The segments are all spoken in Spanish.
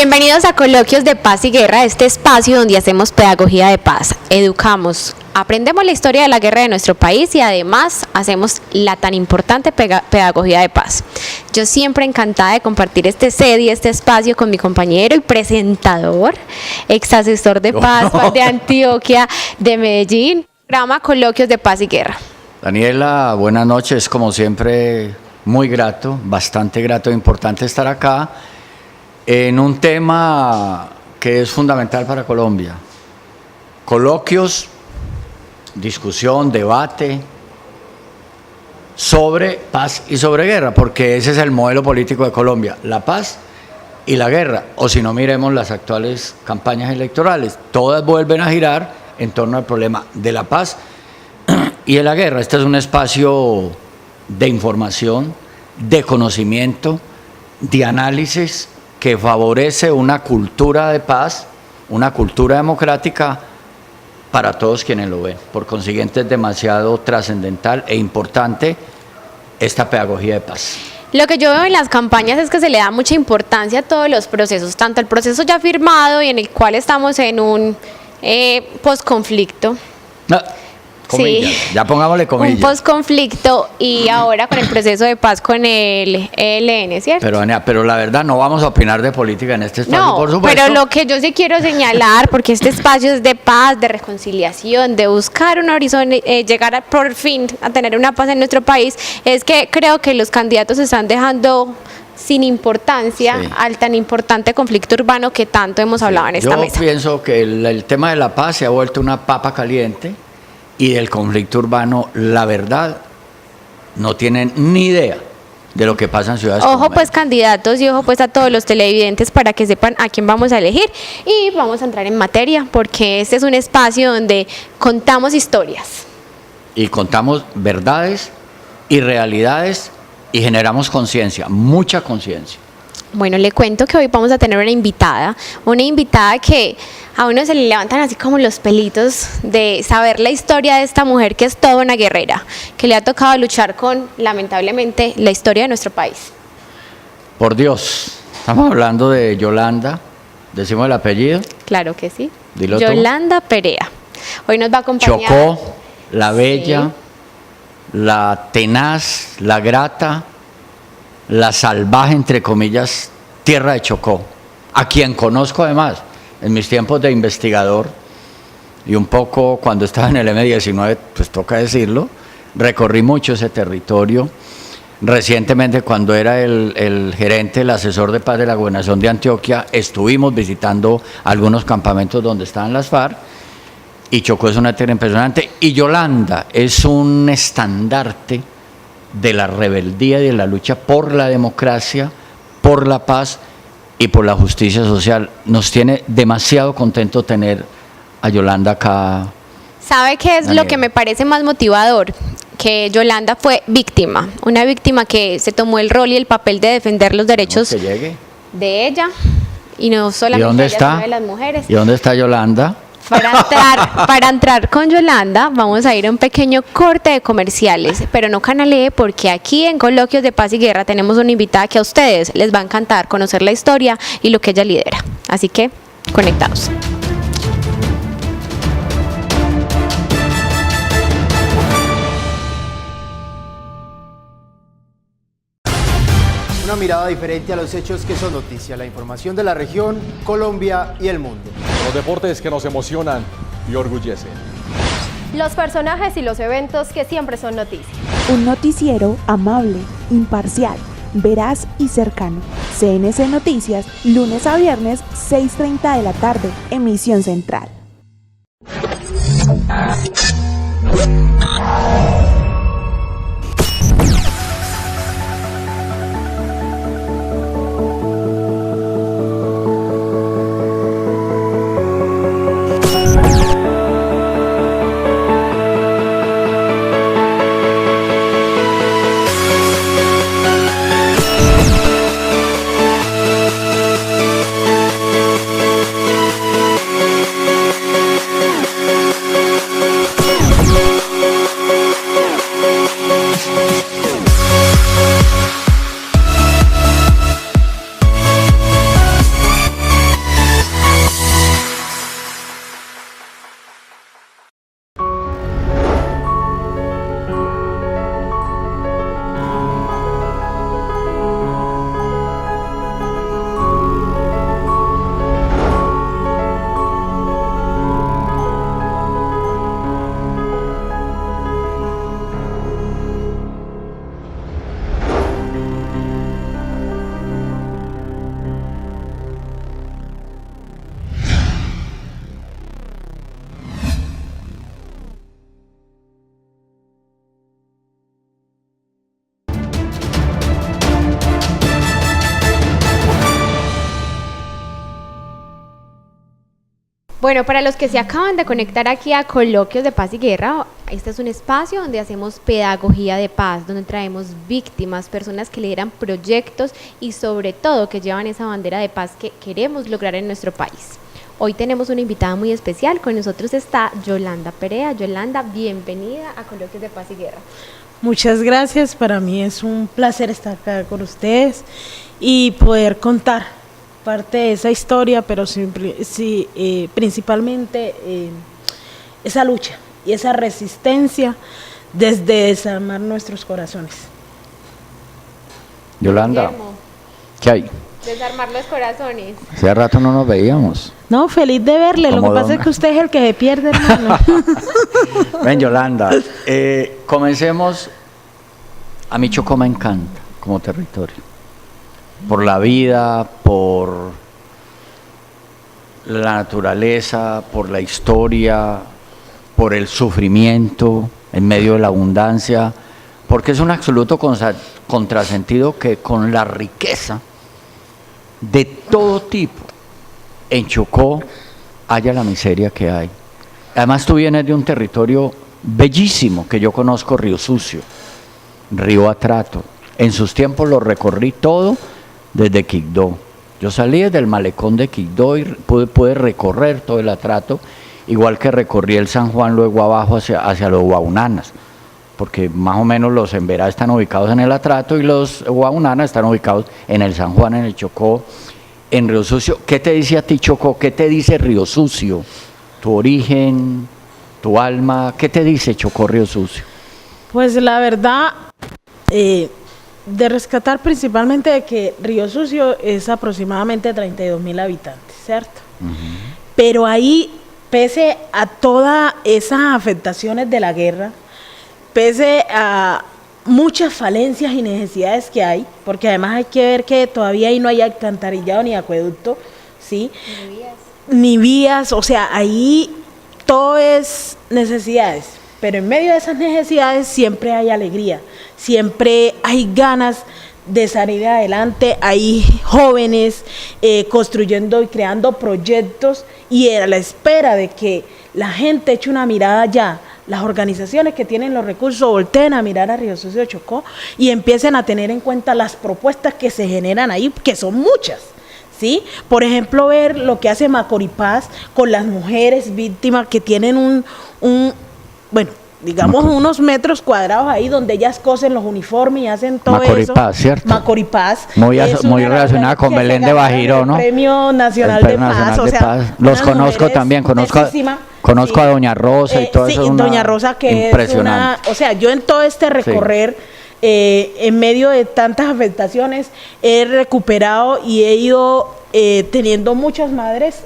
Bienvenidos a Coloquios de Paz y Guerra, este espacio donde hacemos pedagogía de paz, educamos, aprendemos la historia de la guerra de nuestro país y además hacemos la tan importante pedagogía de paz. Yo siempre encantada de compartir este set y este espacio con mi compañero y presentador, ex asesor de paz de Antioquia, de Medellín, programa Coloquios de Paz y Guerra. Daniela, buenas noches, como siempre muy grato, bastante grato, importante estar acá en un tema que es fundamental para Colombia. Coloquios, discusión, debate sobre paz y sobre guerra, porque ese es el modelo político de Colombia, la paz y la guerra. O si no, miremos las actuales campañas electorales, todas vuelven a girar en torno al problema de la paz y de la guerra. Este es un espacio de información, de conocimiento, de análisis, que favorece una cultura de paz, una cultura democrática para todos quienes lo ven. Por consiguiente, es demasiado trascendental e importante esta pedagogía de paz. Lo que yo veo en las campañas es que se le da mucha importancia a todos los procesos, tanto el proceso ya firmado y en el cual estamos en un posconflicto. Comillas, sí, ya pongámosle comillas. Un posconflicto y ahora con el proceso de paz con el ELN, ¿cierto? Pero la verdad no vamos a opinar de política en este espacio, no, por supuesto. Pero lo que yo sí quiero señalar, porque este espacio es de paz, de reconciliación, de buscar un horizonte, llegar por fin a tener una paz en nuestro país, es que creo que los candidatos están dejando sin importancia al tan importante conflicto urbano que tanto hemos hablado en esta mesa. Yo pienso que el tema de la paz se ha vuelto una papa caliente. Y del conflicto urbano, la verdad, no tienen ni idea de lo que pasa en ciudades. Ojo pues candidatos y ojo pues a todos los televidentes para que sepan a quién vamos a elegir y vamos a entrar en materia porque este es un espacio donde contamos historias. Y contamos verdades y realidades y generamos conciencia, mucha conciencia. Bueno, le cuento que hoy vamos a tener una invitada que a uno se le levantan así como los pelitos de saber la historia de esta mujer que es toda una guerrera, que le ha tocado luchar con, lamentablemente, la historia de nuestro país. Por Dios, estamos hablando de Yolanda, ¿decimos el apellido? Claro que sí. Dilo Yolanda Perea. Hoy nos va a acompañar. Chocó, la bella, la tenaz, la grata, la salvaje, entre comillas, tierra de Chocó, a quien conozco además en mis tiempos de investigador y un poco cuando estaba en el M19, pues toca decirlo, recorrí mucho ese territorio. Recientemente, cuando era el gerente, el asesor de paz de la gobernación de Antioquia, estuvimos visitando algunos campamentos donde estaban las FARC y Chocó es una tierra impresionante y Yolanda es un estandarte de la rebeldía y de la lucha por la democracia, por la paz y por la justicia social. Nos tiene demasiado contento tener a Yolanda acá. ¿Sabe qué es lo que me parece más motivador? Que Yolanda fue víctima, una víctima que se tomó el rol y el papel de defender los derechos de ella y no solamente de ella, sino de las mujeres. ¿Y dónde está Yolanda? Para entrar con Yolanda vamos a ir a un pequeño corte de comerciales, pero no canalee porque aquí en Coloquios de Paz y Guerra tenemos una invitada que a ustedes les va a encantar conocer la historia y lo que ella lidera. Así que, conectados. Una mirada diferente a los hechos que son noticia, la información de la región, Colombia y el mundo. Los deportes que nos emocionan y orgullecen. Los personajes y los eventos que siempre son noticia. Un noticiero amable, imparcial, veraz y cercano. CNC Noticias, lunes a viernes, 6:30 de la tarde, emisión central. Bueno, para los que se acaban de conectar aquí a Coloquios de Paz y Guerra, este es un espacio donde hacemos pedagogía de paz, donde traemos víctimas, personas que lideran proyectos y sobre todo que llevan esa bandera de paz que queremos lograr en nuestro país. Hoy tenemos una invitada muy especial, con nosotros está Yolanda Perea. Yolanda, bienvenida a Coloquios de Paz y Guerra. Muchas gracias, para mí es un placer estar acá con ustedes y poder contar parte de esa historia, pero principalmente esa lucha y esa resistencia desde desarmar nuestros corazones. Yolanda, Guillermo, ¿qué hay? desarmar los corazones. Hace rato no nos veíamos. No, feliz de verle, lo que pasa es que usted es el que se pierde, hermano. Ven, Yolanda, comencemos. A mí Chocó me encanta como territorio. Por la vida, por la naturaleza, por la historia, por el sufrimiento en medio de la abundancia, porque es un absoluto contrasentido que con la riqueza de todo tipo en Chocó haya la miseria que hay. Además tú vienes de un territorio bellísimo que yo conozco, Río Sucio, Río Atrato. En sus tiempos lo recorrí todo desde Quibdó. Yo salí desde el malecón de Quibdó y pude recorrer todo el Atrato, igual que recorrí el San Juan luego abajo hacia los Guaunanas, porque más o menos los Emberá están ubicados en el Atrato y los Guaunanas están ubicados en el San Juan, en el Chocó, en Río Sucio. ¿Qué te dice a ti Chocó? ¿Qué te dice Río Sucio? ¿Tu origen? ¿Tu alma? ¿Qué te dice Chocó, Río Sucio? Pues la verdad, de rescatar principalmente de que Río Sucio es aproximadamente 32.000 habitantes, ¿cierto? Pero ahí, pese a todas esas afectaciones de la guerra, pese a muchas falencias y necesidades que hay, porque además hay que ver que todavía ahí no hay alcantarillado ni acueducto, ¿sí? Ni vías, o sea, ahí todo es necesidades. Pero en medio de esas necesidades siempre hay alegría, siempre hay ganas de salir adelante, hay jóvenes construyendo y creando proyectos y a la espera de que la gente eche una mirada ya, las organizaciones que tienen los recursos volteen a mirar a Río Sucio Chocó y empiecen a tener en cuenta las propuestas que se generan ahí, que son muchas. ¿Sí? Por ejemplo, ver lo que hace Macoripaz con las mujeres víctimas que tienen bueno, digamos unos metros cuadrados ahí donde ellas cosen los uniformes y hacen todo Macoripaz, eso. ¿cierto? Macoripaz. Muy relacionada con Belén de Bajiro, ¿no? El Premio Nacional de Paz. O sea, los conozco también, conozco a Doña Rosa y todo eso. Sí, Doña Rosa, que impresionante. es una, o sea, yo en todo este recorrer, en medio de tantas afectaciones, he recuperado y he ido teniendo muchas madres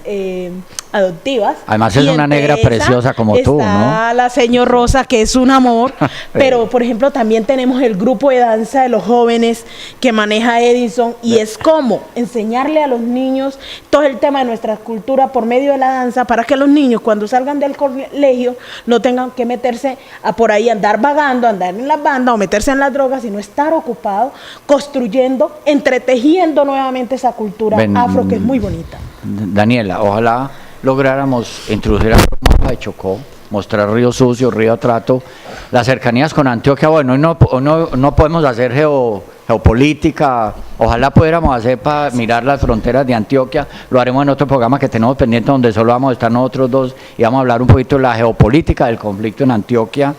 adoptivas. Además es una negra preciosa como tú, ¿no? Está la señor Rosa, que es un amor, pero por ejemplo también tenemos el grupo de danza de los jóvenes que maneja Edison y es como enseñarle a los niños todo el tema de nuestra cultura por medio de la danza para que los niños cuando salgan del colegio no tengan que meterse a por ahí andar vagando, andar en las bandas o meterse en las drogas, sino estar ocupados construyendo, entretejiendo nuevamente esa cultura afro que es muy bonita. Daniela, ojalá lográramos introducir a mapa de Chocó, mostrar Río Sucio, Río Atrato, las cercanías con Antioquia. Bueno, no podemos hacer geopolítica, ojalá pudiéramos hacer para mirar las fronteras de Antioquia, lo haremos en otro programa que tenemos pendiente donde solo vamos a estar nosotros dos y vamos a hablar un poquito de la geopolítica del conflicto en Antioquia.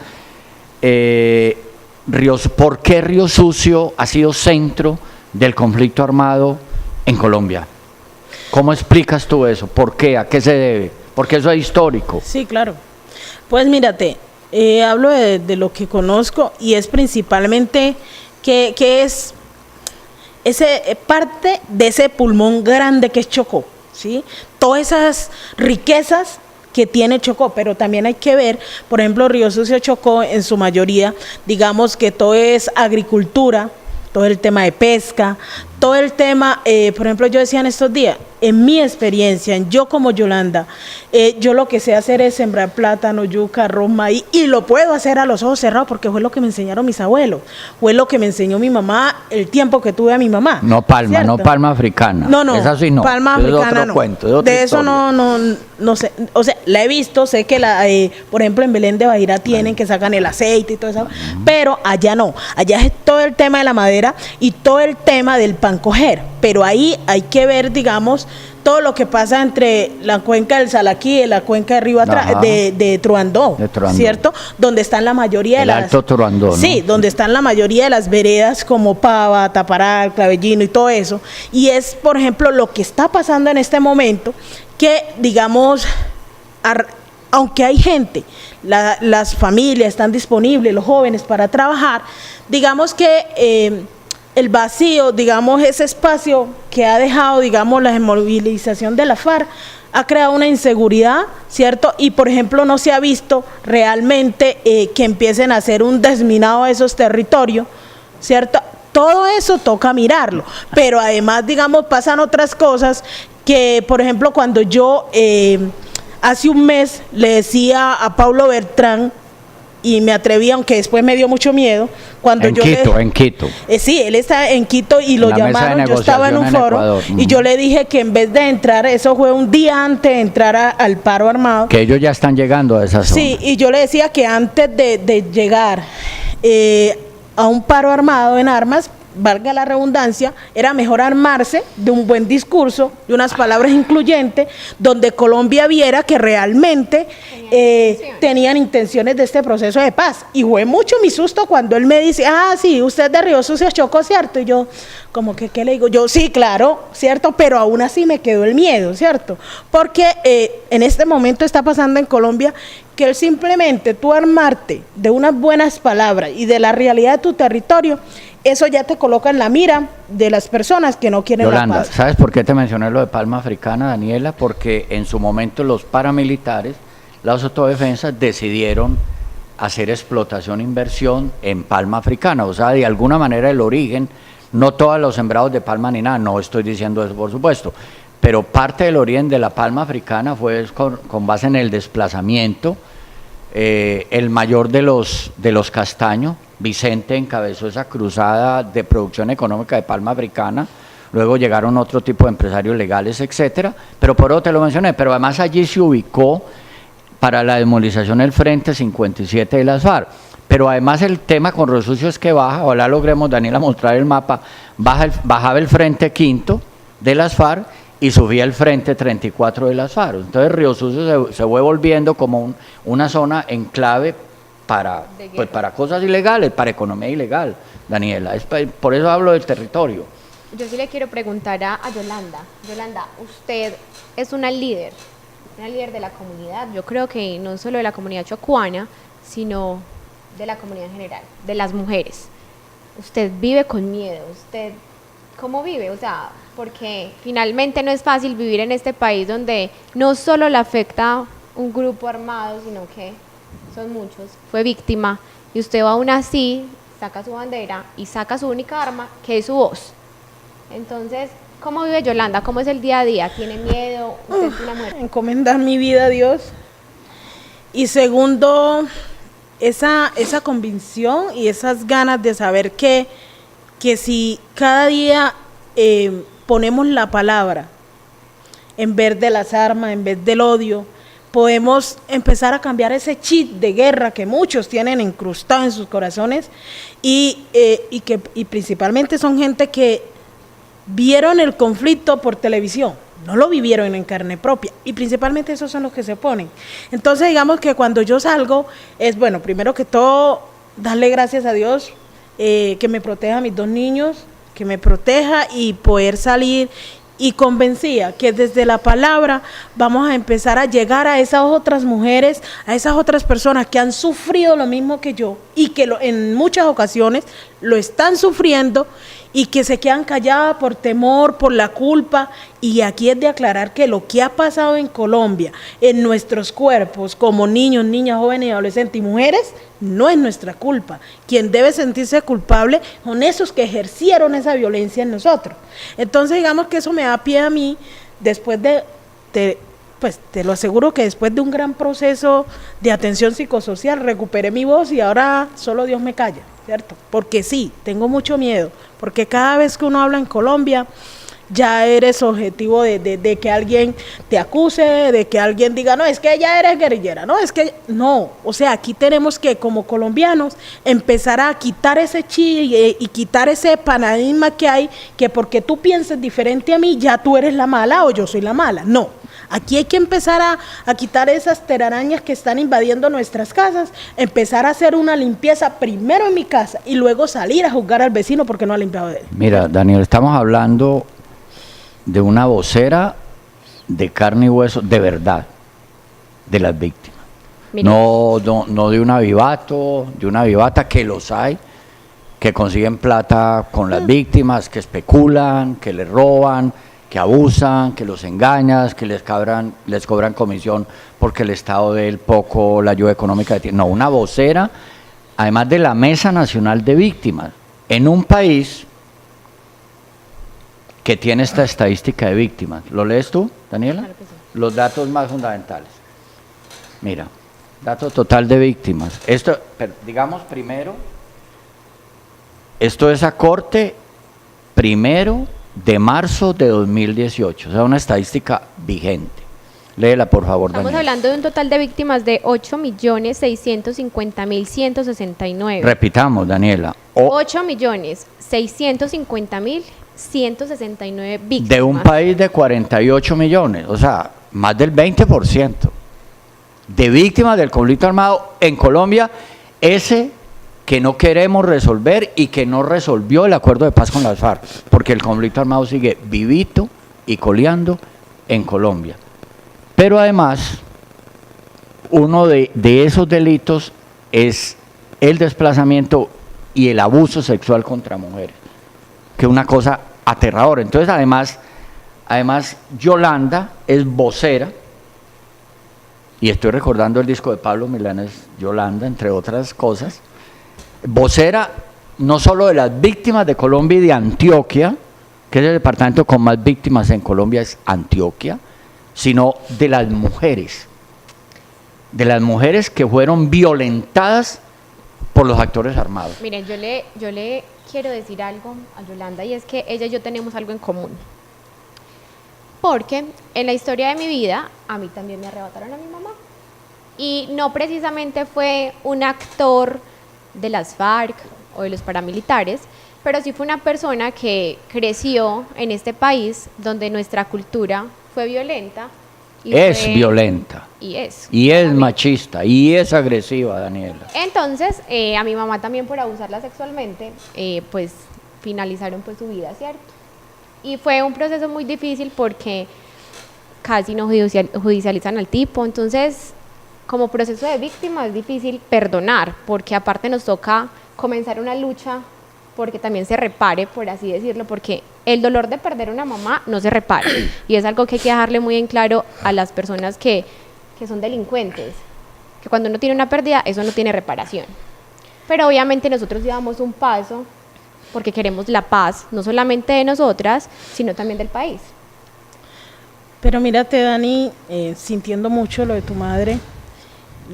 ¿Por qué Río Sucio ha sido centro del conflicto armado en Colombia? ¿Cómo explicas tú eso? ¿Por qué? ¿A qué se debe? Porque eso es histórico. Sí, claro. Pues mírate, hablo de lo que conozco y es principalmente que es parte de ese pulmón grande que es Chocó, ¿sí? Todas esas riquezas que tiene Chocó, pero también hay que ver, por ejemplo, Río Sucio Chocó en su mayoría, digamos que todo es agricultura, todo el tema de pesca, todo el tema, por ejemplo, yo decía en estos días, en mi experiencia, yo como Yolanda, yo lo que sé hacer es sembrar plátano, yuca, arroz, maíz, y lo puedo hacer a los ojos cerrados porque fue lo que me enseñaron mis abuelos, fue lo que me enseñó mi mamá el tiempo que tuve a mi mamá. No palma, ¿cierto? no palma africana. No, esa sí no. palma Eso es africana otro no. cuento, es otra de eso historia. no sé, o sea, la he visto, sé que por ejemplo en Belén de Bajira tienen que sacan el aceite y todo eso, pero allá no, allá es todo el tema de la madera y todo el tema del pan coger, pero ahí hay que ver, digamos, todo lo que pasa entre la cuenca del Salaquí y la cuenca de Río de Truandó, ¿cierto? Donde están la mayoría de las... El Alto Truandó, ¿no? Sí, donde están la mayoría de las veredas como Pava, Taparal, Clavellino y todo eso. Y es, por ejemplo, lo que está pasando en este momento, que, digamos, aunque hay gente, las familias están disponibles, los jóvenes para trabajar, digamos que... el vacío, digamos, ese espacio que ha dejado, digamos, la desmovilización de la FARC, ha creado una inseguridad, ¿cierto? Y, por ejemplo, no se ha visto realmente que empiecen a hacer un desminado de esos territorios, ¿cierto? Todo eso toca mirarlo, pero además, digamos, pasan otras cosas que, por ejemplo, cuando yo hace un mes le decía a Paulo Bertrán, y me atreví, aunque después me dio mucho miedo, cuando en Quito. Sí, él está en Quito y lo llamaron, yo estaba en un foro, Ecuador. Y yo le dije que en vez de entrar, eso fue un día antes de entrar al paro armado. Que ellos ya están llegando a esa zona. Sí, y yo le decía que antes de llegar a un paro armado en armas, valga la redundancia, era mejor armarse de un buen discurso, de unas palabras incluyentes, donde Colombia viera que realmente tenían intenciones de este proceso de paz. Y fue mucho mi susto cuando él me dice, sí, usted de Río Sucio Chocó, ¿cierto? Y yo, como que, ¿qué le digo? Yo, sí, claro, ¿cierto? Pero aún así me quedó el miedo, ¿cierto? Porque en este momento está pasando en Colombia que el simplemente tú armarte de unas buenas palabras y de la realidad de tu territorio, eso ya te coloca en la mira de las personas que no quieren Yolanda, la paz. ¿sabes por qué te mencioné lo de palma africana, Daniela? Porque en su momento los paramilitares, las autodefensas, decidieron hacer explotación e inversión en palma africana. O sea, de alguna manera el origen, no todos los sembrados de palma ni nada, no estoy diciendo eso por supuesto, pero parte del origen de la palma africana fue con base en el desplazamiento. El mayor de los castaños, Vicente, encabezó esa cruzada de producción económica de palma africana. Luego llegaron otro tipo de empresarios legales, etcétera. Pero por eso te lo mencioné. Pero además allí se ubicó para la desmovilización el Frente 57 de las FARC. Pero además el tema con Río Sucio es que baja, ojalá logremos, Daniela, mostrar el mapa, bajaba el Frente Quinto de las FARC y subía el Frente 34 de las FARC. Entonces Río Sucio se fue volviendo como una zona enclave para cosas ilegales, para economía ilegal, Daniela. Por eso hablo del territorio. Yo sí le quiero preguntar a Yolanda. Yolanda, usted es una líder de la comunidad. Yo creo que no solo de la comunidad chocuana, sino de la comunidad en general, de las mujeres. Usted vive con miedo. ¿Usted cómo vive? O sea, porque finalmente no es fácil vivir en este país donde no solo le afecta un grupo armado, sino que son muchos, fue víctima, y usted aún así saca su bandera y saca su única arma, que es su voz. Entonces, ¿cómo vive Yolanda? ¿Cómo es el día a día? ¿Tiene miedo? ¿Usted es una mujer? Encomendar mi vida a Dios. Y segundo, esa convicción y esas ganas de saber que si cada día ponemos la palabra en vez de las armas, en vez del odio, podemos empezar a cambiar ese chip de guerra que muchos tienen incrustado en sus corazones y principalmente son gente que vieron el conflicto por televisión, no lo vivieron en carne propia, y principalmente esos son los que se oponen. Entonces, digamos que cuando yo salgo, es bueno, primero que todo, darle gracias a Dios, que me proteja a mis 2 niños, que me proteja y poder salir, y convencida que desde la palabra vamos a empezar a llegar a esas otras mujeres, a esas otras personas que han sufrido lo mismo que yo, y que en muchas ocasiones lo están sufriendo, y que se quedan calladas por temor, por la culpa. Y aquí es de aclarar que lo que ha pasado en Colombia, en nuestros cuerpos, como niños, niñas, jóvenes, adolescentes y mujeres, no es nuestra culpa. Quien debe sentirse culpable son esos que ejercieron esa violencia en nosotros. Entonces, digamos que eso me da pie a mí, después pues te lo aseguro que después de un gran proceso de atención psicosocial recuperé mi voz y ahora solo Dios me calla, ¿cierto? Porque sí, tengo mucho miedo, porque cada vez que uno habla en Colombia ya eres objetivo de que alguien te acuse, de que alguien diga, no, es que ya eres guerrillera, no, es que no, o sea, aquí tenemos que como colombianos empezar a quitar ese chi y quitar ese paradigma que hay, que porque tú pienses diferente a mí, ya tú eres la mala o yo soy la mala, no. Aquí hay que empezar a quitar esas telarañas que están invadiendo nuestras casas, empezar a hacer una limpieza primero en mi casa y luego salir a juzgar al vecino porque no ha limpiado de él. Mira, Daniel, estamos hablando de una vocera de carne y hueso, de verdad, de las víctimas. Mira. No de una vivata, que los hay, que consiguen plata con las víctimas, que especulan, que les roban, que abusan, que los engañan, que les cobran comisión porque el Estado dé el poco la ayuda económica. No, una vocera, además de la Mesa Nacional de Víctimas, en un país que tiene esta estadística de víctimas. ¿Lo lees tú, Daniela? Claro que sí. Los datos más fundamentales. Mira, dato total de víctimas. Esto, digamos primero, esto es a corte 1 de marzo de 2018, o sea, una estadística vigente. Léela, por favor, Estamos Daniela. hablando de un total de víctimas de 8.650.169. Repitamos, Daniela. 8.650.169 víctimas. De un país de 48 millones, o sea, más del 20% de víctimas del conflicto armado en Colombia, ese que no queremos resolver y que no resolvió el acuerdo de paz con las FARC, porque el conflicto armado sigue vivito y coleando en Colombia. Pero además, uno de esos delitos es el desplazamiento y el abuso sexual contra mujeres, que es una cosa aterradora. Entonces, además Yolanda es vocera, y estoy recordando el disco de Pablo Milanés, Yolanda, entre otras cosas, vocera no solo de las víctimas de Colombia y de Antioquia, que es el departamento con más víctimas en Colombia, es Antioquia, sino de las mujeres que fueron violentadas por los actores armados. Miren, yo le quiero decir algo a Yolanda, y es que ella y yo tenemos algo en común. Porque en la historia de mi vida, a mí también me arrebataron a mi mamá. Y no precisamente fue un actor de las FARC o de los paramilitares, pero sí fue una persona que creció en este país donde nuestra cultura fue violenta. Es violenta. Y es. Y es machista, y es agresiva, Daniela. Entonces, a mi mamá también por abusarla sexualmente, pues finalizaron pues su vida, ¿cierto? Y fue un proceso muy difícil porque casi no judicializan al tipo, entonces como proceso de víctima es difícil perdonar, porque aparte nos toca comenzar una lucha porque también se repare, por así decirlo, porque el dolor de perder una mamá no se repara, y es algo que hay que dejarle muy en claro a las personas que son delincuentes, que cuando uno tiene una pérdida, eso no tiene reparación. Pero obviamente nosotros llevamos un paso porque queremos la paz, no solamente de nosotras, sino también del país. Pero mírate, Dani, sintiendo mucho lo de tu madre,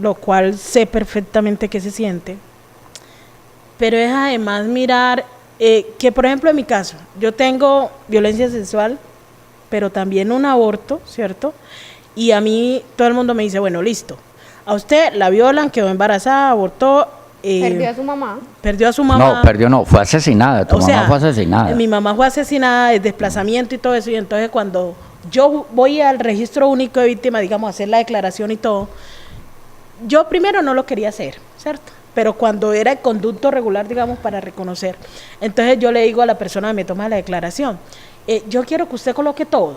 lo cual sé perfectamente que se siente, pero es además mirar que, por ejemplo, en mi caso, yo tengo violencia sexual, pero también un aborto, ¿cierto? Y a mí todo el mundo me dice, bueno, listo, a usted la violan, quedó embarazada, abortó. Perdió a su mamá. Perdió a su mamá. No, fue asesinada, tu mamá fue asesinada. Mi mamá fue asesinada, el desplazamiento y todo eso, y entonces cuando yo voy al registro único de víctimas, digamos, a hacer la declaración y todo, yo primero no lo quería hacer, ¿cierto? Pero cuando era el conducto regular, digamos, para reconocer, entonces yo le digo a la persona que me toma la declaración, yo quiero que usted coloque todo,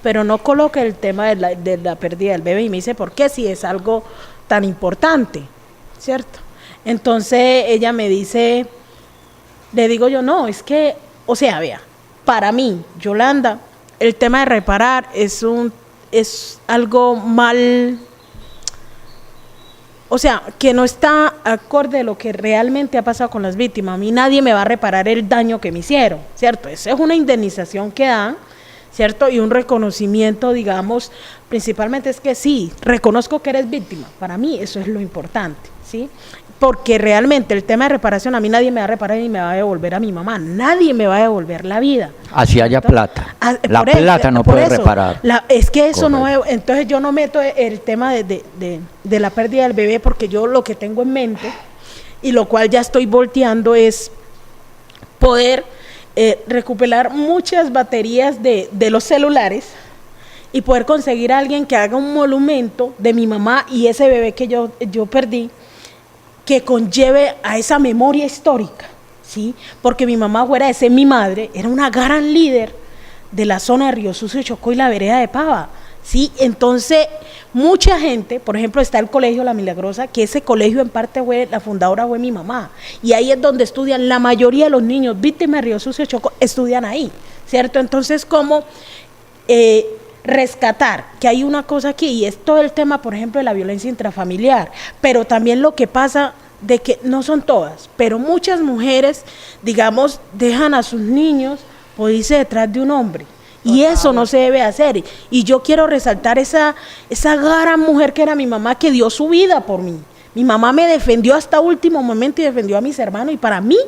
pero no coloque el tema de la pérdida del bebé, y me dice, ¿por qué? Si es algo tan importante, ¿cierto? Entonces ella me dice, le digo yo, no, es que o sea, vea, para mí, Yolanda, el tema de reparar es algo mal, o sea, que no está acorde a lo que realmente ha pasado con las víctimas. A mí nadie me va a reparar el daño que me hicieron, ¿cierto? Esa es una indemnización que dan, ¿cierto? Y un reconocimiento, digamos, principalmente es que sí, reconozco que eres víctima. Para mí eso es lo importante, ¿sí? Porque realmente el tema de reparación, a mí nadie me va a reparar ni me va a devolver a mi mamá, nadie me va a devolver la vida. Así haya plata. La Por eso, plata no por puede eso, reparar. Es que eso no Correcto. es, entonces yo no meto el tema de la pérdida del bebé, porque yo lo que tengo en mente, y lo cual ya estoy volteando, es poder recuperar muchas baterías de los celulares y poder conseguir a alguien que haga un monumento de mi mamá y ese bebé que yo perdí, que conlleve a esa memoria histórica, ¿sí? Porque mi mamá, fuera de ser mi madre, era una gran líder de la zona de Río Sucio, Chocó y la vereda de Pava, ¿sí? Entonces, mucha gente, por ejemplo, está el colegio La Milagrosa, que ese colegio en parte la fundadora fue mi mamá, y ahí es donde estudian la mayoría de los niños víctimas de Río Sucio, Chocó, estudian ahí, ¿cierto? Entonces, como rescatar que hay una cosa aquí, y es todo el tema, por ejemplo, de la violencia intrafamiliar, pero también lo que pasa de que no son todas, pero muchas mujeres, digamos, dejan a sus niños por irse detrás de un hombre, y eso no se debe hacer, y yo quiero resaltar esa gran mujer que era mi mamá, que dio su vida por mí. Mi mamá me defendió hasta último momento y defendió a mis hermanos, y para mí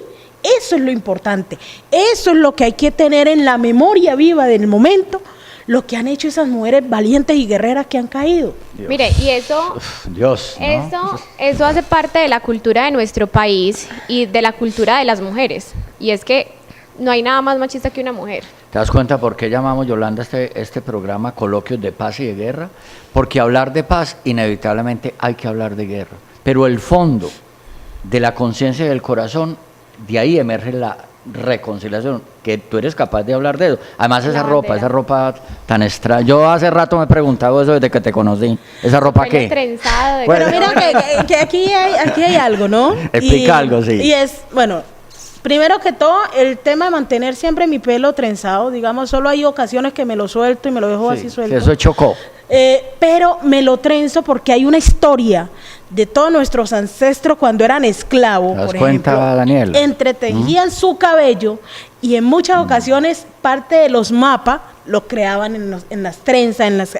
eso es lo importante, eso es lo que hay que tener en la memoria viva del momento, lo que han hecho esas mujeres valientes y guerreras que han caído. Dios. Mire, y eso, Dios, ¿no? eso hace parte de la cultura de nuestro país y de la cultura de las mujeres. Y es que no hay nada más machista que una mujer. ¿Te das cuenta por qué llamamos, Yolanda, este programa Coloquios de Paz y de Guerra? Porque hablar de paz, inevitablemente hay que hablar de guerra. Pero el fondo de la conciencia y del corazón, de ahí emerge la reconciliación, que tú eres capaz de hablar de eso. Además, La esa ropa tan extraña. Yo hace rato me he preguntado eso desde que te conocí. ¿Esa ropa Pelo qué? trenzado, de Bueno. Pero mira que aquí hay algo, ¿no? Explica algo, sí. Y es, bueno, primero que todo, el tema de mantener siempre mi pelo trenzado, digamos, solo hay ocasiones que me lo suelto y me lo dejo Sí, así sí, suelto. eso chocó. Pero me lo trenzo porque hay una historia de todos nuestros ancestros cuando eran esclavos, ¿Te das por cuenta, ejemplo, Daniel? entretejían su cabello y en muchas ocasiones parte de los mapas lo creaban en las trenzas,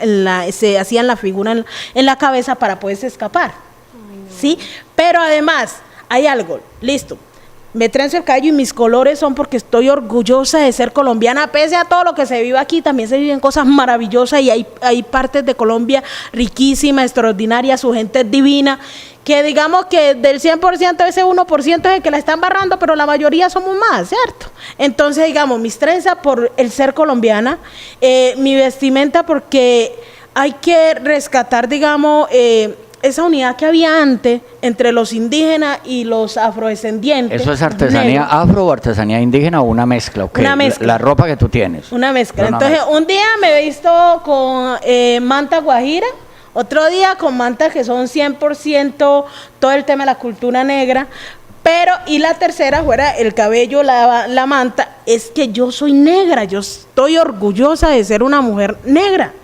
se hacían la figura en la cabeza para poderse escapar, ¿sí? Pero además hay algo, listo. Me trenzo el cabello y mis colores son porque estoy orgullosa de ser colombiana, pese a todo lo que se vive aquí, también se viven cosas maravillosas y hay partes de Colombia riquísimas, extraordinarias, su gente es divina, que digamos que del 100% ese 1% es el que la están barrando, pero la mayoría somos más, ¿cierto? Entonces, digamos, mis trenzas por el ser colombiana, mi vestimenta porque hay que rescatar, digamos, esa unidad que había antes entre los indígenas y los afrodescendientes. ¿Eso es artesanía negros. afro o artesanía indígena o una mezcla? ¿O qué? Una mezcla. La ropa que tú tienes. Una mezcla. Una Entonces, mezcla. un día me he visto con manta guajira, otro día con mantas que son 100% todo el tema de la cultura negra, pero, y la tercera fuera el cabello, la manta, es que yo soy negra, yo estoy orgullosa de ser una mujer negra.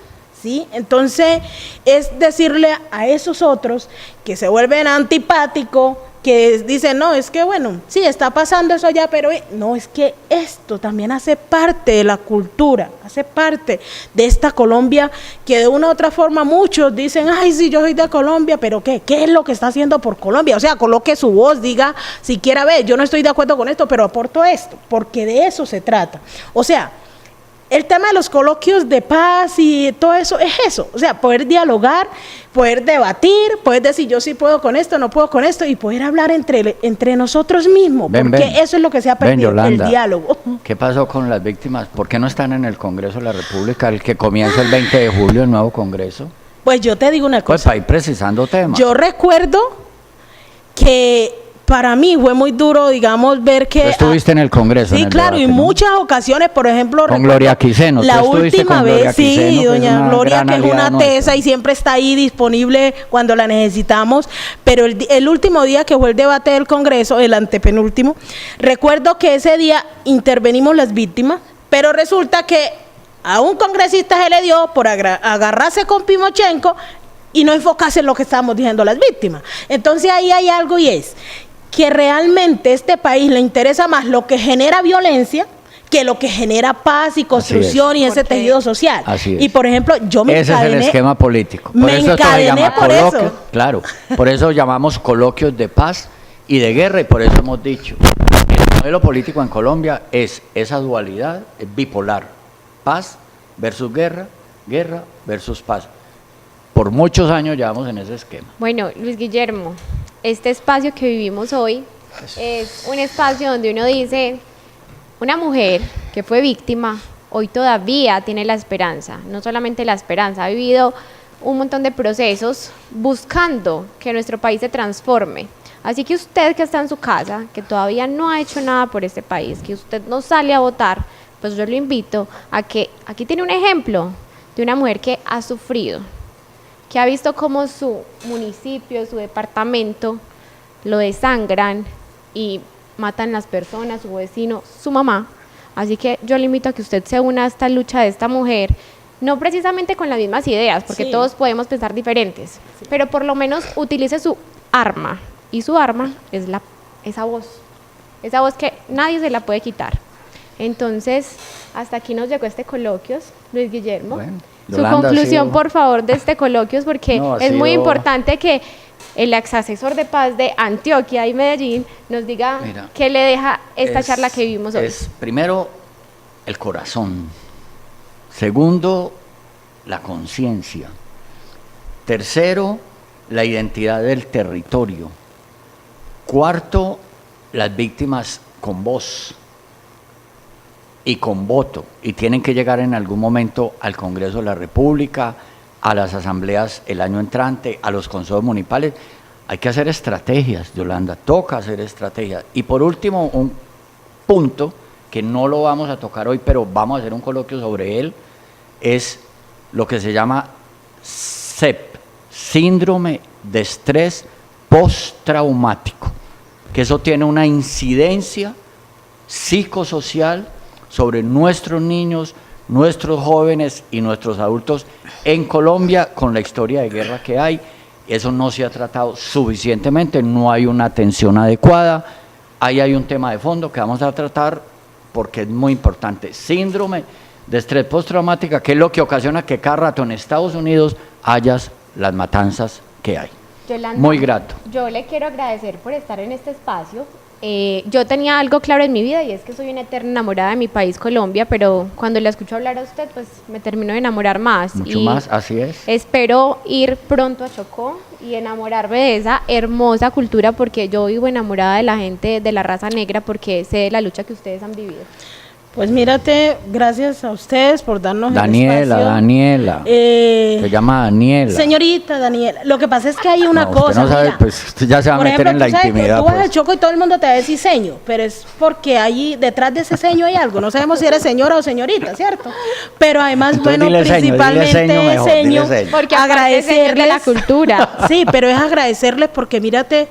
¿Sí? Entonces, es decirle a esos otros que se vuelven antipáticos, que dicen, no, es que bueno, sí, está pasando eso allá, pero no, es que esto también hace parte de la cultura, hace parte de esta Colombia, que de una u otra forma muchos dicen, ay, sí, yo soy de Colombia, pero ¿qué es lo que está haciendo por Colombia? O sea, coloque su voz, diga, siquiera ve, yo no estoy de acuerdo con esto, pero aporto esto, porque de eso se trata. O sea, el tema de los coloquios de paz y todo eso es eso, o sea, poder dialogar, poder debatir, poder decir yo sí puedo con esto, no puedo con esto y poder hablar entre nosotros mismos, porque eso es lo que se ha perdido, el diálogo. ¿Qué pasó con las víctimas? ¿Por qué no están en el Congreso de la República, el que comienza el 20 de julio, el nuevo Congreso? Pues yo te digo una Pues cosa, para ir precisando temas. yo recuerdo que para mí fue muy duro, digamos, ver que... Tú estuviste en el Congreso. Sí, en el claro, debate, y ¿no? muchas ocasiones, por ejemplo... Con Gloria Quiseno. La Tú estuviste última con Gloria vez, Quiseno, sí, que es doña una Gloria, gran que es aliada una tesa nuestra. y siempre está ahí disponible cuando la necesitamos, pero el último día que fue el debate del Congreso, el antepenúltimo, recuerdo que ese día intervenimos las víctimas, pero resulta que a un congresista se le dio por agarrarse con Timochenko y no enfocarse en lo que estábamos diciendo las víctimas. Entonces ahí hay algo, y es que realmente a este país le interesa más lo que genera violencia que lo que genera paz y construcción y ese Porque- tejido social. Así es. Y por ejemplo, yo me Ese encadené, es el esquema político. Por me eso esto se encadené llama por eso. coloquio, claro, por eso llamamos coloquios de paz y de guerra, y por eso hemos dicho, el modelo político en Colombia es esa dualidad, es bipolar, paz versus guerra, guerra versus paz. Por muchos años llevamos en ese esquema. Bueno, Luis Guillermo, este espacio que vivimos hoy es un espacio donde uno dice, una mujer que fue víctima, hoy todavía tiene la esperanza, no solamente la esperanza, ha vivido un montón de procesos buscando que nuestro país se transforme. Así que usted que está en su casa, que todavía no ha hecho nada por este país, que usted no sale a votar, pues yo lo invito a que aquí tiene un ejemplo de una mujer que ha sufrido, que ha visto cómo su municipio, su departamento, lo desangran y matan las personas, su vecino, su mamá. Así que yo le invito a que usted se una a esta lucha de esta mujer, no precisamente con las mismas ideas, porque Sí. todos podemos pensar diferentes, pero por lo menos utilice su arma, y su arma es esa voz que nadie se la puede quitar. Entonces, hasta aquí nos llegó este coloquio, Luis Guillermo. Bueno, Su Yolanda, ha conclusión, sido- por favor, de este coloquio, porque No, ha es muy sido- importante que el ex asesor de paz de Antioquia y Medellín nos diga Mira, qué le deja esta es- charla que vivimos hoy. Es primero el corazón, segundo la conciencia, tercero la identidad del territorio, cuarto las víctimas con voz y con voto, y tienen que llegar en algún momento al Congreso de la República, a las asambleas el año entrante, a los consejos municipales. Hay que hacer estrategias, Yolanda, toca hacer estrategias. Y por último, un punto que no lo vamos a tocar hoy, pero vamos a hacer un coloquio sobre él, es lo que se llama SEP, Síndrome de Estrés Postraumático, que eso tiene una incidencia psicosocial sobre nuestros niños, nuestros jóvenes y nuestros adultos en Colombia, con la historia de guerra que hay. Eso no se ha tratado suficientemente, no hay una atención adecuada. Ahí hay un tema de fondo que vamos a tratar porque es muy importante. Síndrome de estrés postraumática, que es lo que ocasiona que cada rato en Estados Unidos hayas las matanzas que hay. Yolanda, Muy grato. Yo le quiero agradecer por estar en este espacio. Yo tenía algo claro en mi vida, y es que soy una eterna enamorada de mi país, Colombia, pero cuando la escucho hablar a usted, pues me termino de enamorar más. Mucho Y más, así es. espero ir pronto a Chocó y enamorarme de esa hermosa cultura, porque yo vivo enamorada de la gente de la raza negra, porque sé de la lucha que ustedes han vivido. Pues mírate, gracias a ustedes por darnos el Daniela, espacio. Daniela. Se llama Daniela. Señorita Daniela, lo que pasa es que hay una No, usted cosa, no sabe, mira. pues usted ya se va a Por meter ejemplo, en la tú sabes que intimidad. tú vas al Pues. Choco y todo el mundo te va a decir seño, pero es porque allí detrás de ese seño hay algo. No sabemos si eres señora o señorita, ¿cierto? Pero además, Entonces, bueno, dile seño, dile principalmente seño mejor, dile seño, seño. Porque aparte es señor de la cultura. Sí, pero es agradecerles porque mírate,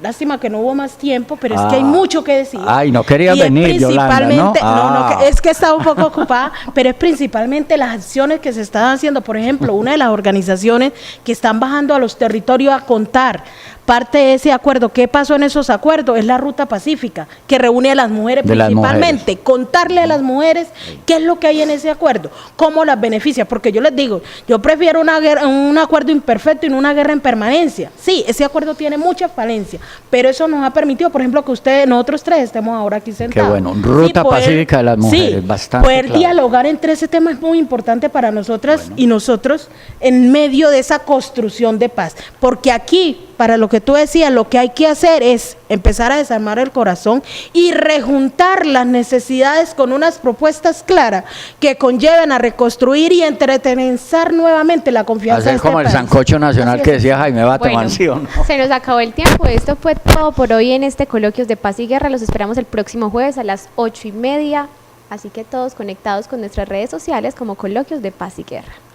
lástima que no hubo más tiempo, pero es que hay Ah. mucho que decir. Ay, no querías Y es venir, Yolanda, ¿no? principalmente, Ah. es que estaba un poco ocupada, pero es principalmente las acciones que se están haciendo. Por ejemplo, una de las organizaciones que están bajando a los territorios a contar parte de ese acuerdo. ¿Qué pasó en esos acuerdos? Es la Ruta Pacífica, que reúne a las mujeres De las principalmente. Contarle a las mujeres qué es lo que hay en ese acuerdo, cómo las beneficia. Porque yo les digo, yo prefiero un acuerdo imperfecto y no una guerra en permanencia. Sí, ese acuerdo tiene muchas falencias, pero eso nos ha permitido, por ejemplo, que nosotros tres estemos ahora aquí sentados. bueno. Ruta pacífica de las mujeres, bastante Poder claro. dialogar entre ese tema es muy importante para nosotras y nosotros en medio de esa construcción de paz. Porque aquí para lo que tú decías, lo que hay que hacer es empezar a desarmar el corazón y rejuntar las necesidades con unas propuestas claras que conlleven a reconstruir y entretener nuevamente la confianza Hacer de este como el país. sancocho nacional que decía Jaime Bateman, ¿sí o no? Se nos acabó el tiempo. Esto fue todo por hoy en este Coloquios de Paz y Guerra. Los esperamos el próximo jueves a las 8:30. Así que todos conectados con nuestras redes sociales como Coloquios de Paz y Guerra.